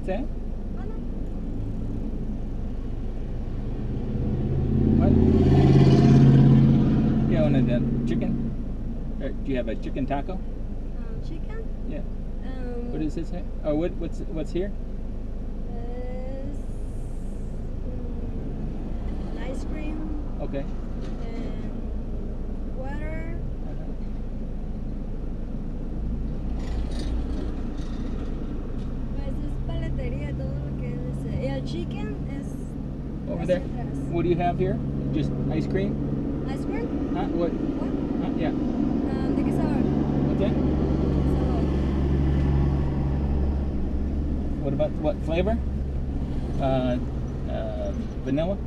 What's that? Mana? What? Yeah, one of the chicken. Do you have a chicken taco? Chicken? Yeah. What is this? Oh, what's here? Is ice cream Okay. and water. Pues es paletería, todo lo que es. Y el chicken es Over hacia there. atrás. What do you have here? Just ice cream? Ice cream? Huh? What? What? Yeah. ¿De qué sabor? What's that? Sabor. What about what flavor? Vanilla.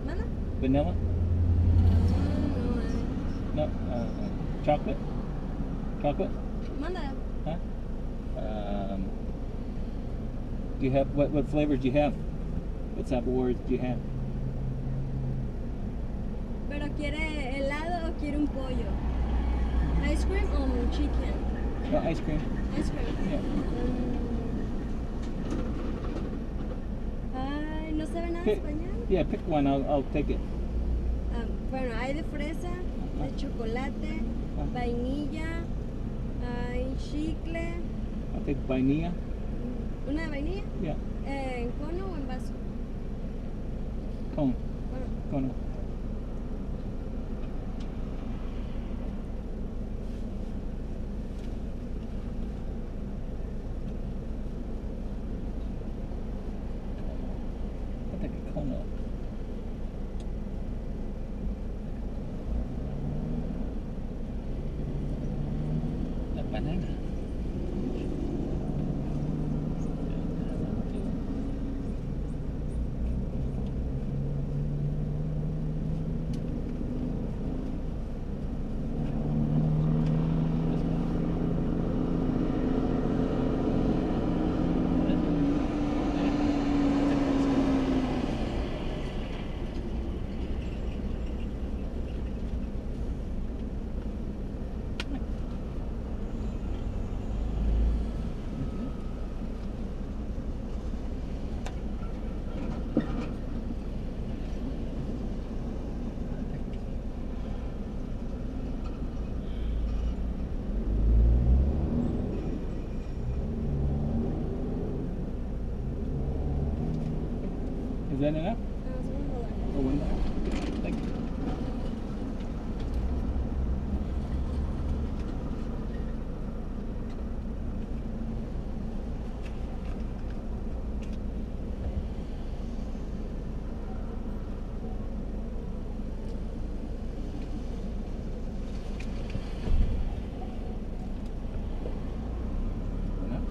¿Mana? Vanilla. No. No. Chocolate. Chocolate. Manda. Huh? Do you have what flavors do you have? What sabors do you have? ¿Pero quiere helado o quiere un pollo? ¿Ice cream o chicken? No, ice cream. Ice cream. Yeah. Ay, ¿no sabe nada Pick, español? yeah, pick one. I'll take it. Bueno, hay de fresa, de chocolate, vainilla, hay chicle. I'll take vainilla. ¿Una de vainilla? Yeah. ¿En cono o en vaso? Cone. Cono. Cone. I'll take a cone. La banana. Is that enough? Segundo. Or one more? Thank you. Enough?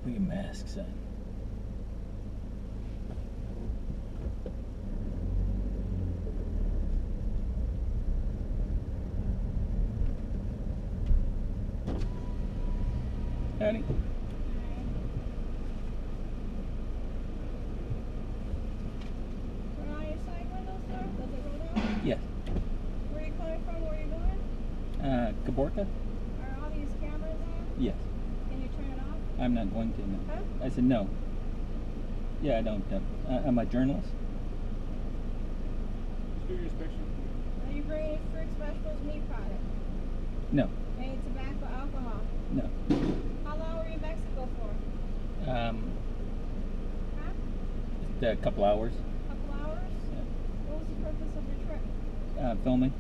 Put your masks on. Howdy. Turn on your side windows, sir. Does it roll down? Yes. Where are you coming from? Where are you going? Caborca? Are all these cameras on? Yes. Can you turn it off? I'm not going to, no. Huh? I said no. Yeah, I don't. I'm a journalist. Do your inspection. Are you bringing fruits, vegetables, meat products? No. Any tobacco, alcohol? No. How long were you in Mexico for? Huh? Just a couple hours. Couple hours? Yeah. What was the purpose of your trip? Filming.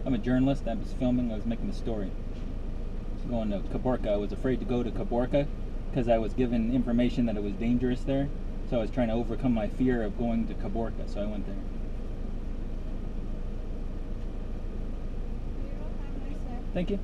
I'm a journalist. I was filming. I was making a story. I was going to Caborca. I was afraid to go to Caborca because I was given information that it was dangerous there. So I was trying to overcome my fear of going to Caborca. So I went there. You don't have a nice day. Thank you.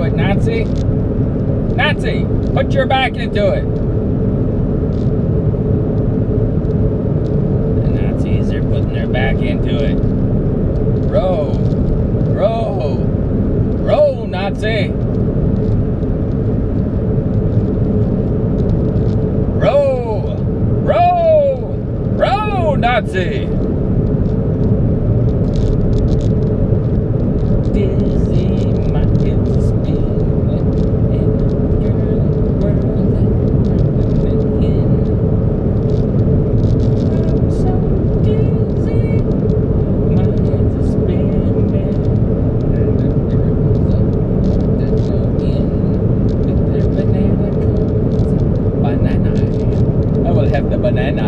it, Nazi. Nazi, put your back into it. The Nazis are putting their back into it. Row, row, row, Nazi. Row, row, row, Nazi. Dizzy, my hips spinning in a whirl that in. I'm so dizzy, my head's a spinning and the girls that go in with their banana cones. Banana, I will have the banana.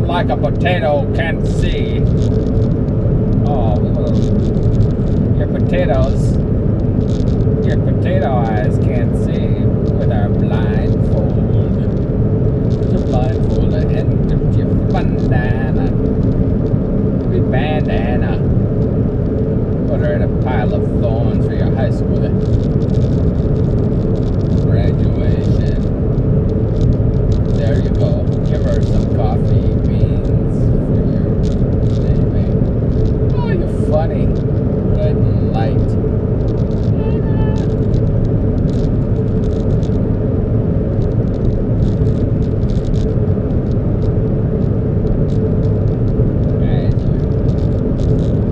Like a potato can't see. Oh, your potato eyes can't see with our blindfold. The blindfold and your bandana. Be bandana. Put her in a pile of thorns for your high school graduation. There you go. Give her some coffee. Funny, red light.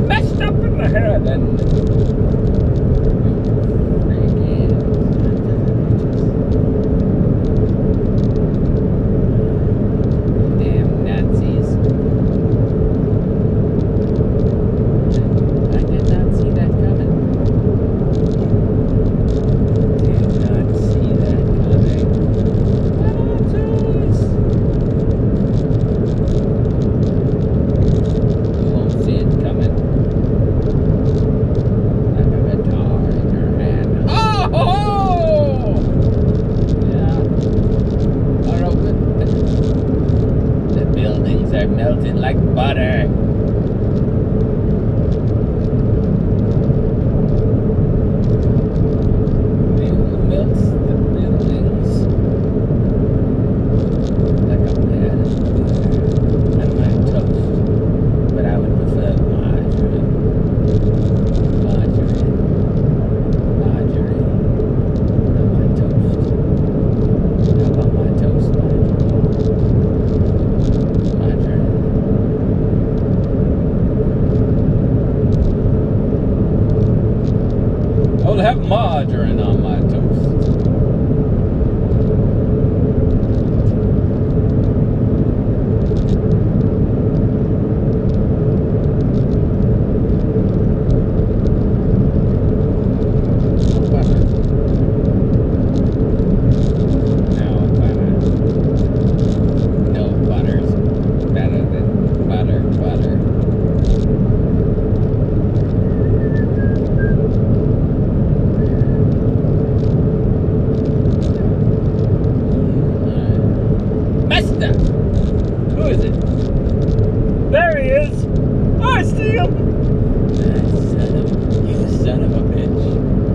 Messed up in the head and melted like butter. It melts the buildings like a pad of butter on my toast, but I would prefer margarine. Margarine on my toast. How about my toast, margarine? I'll have margarine on my toast. No butter's better than butter. Who is it? There he is! I see him! You son of a bitch.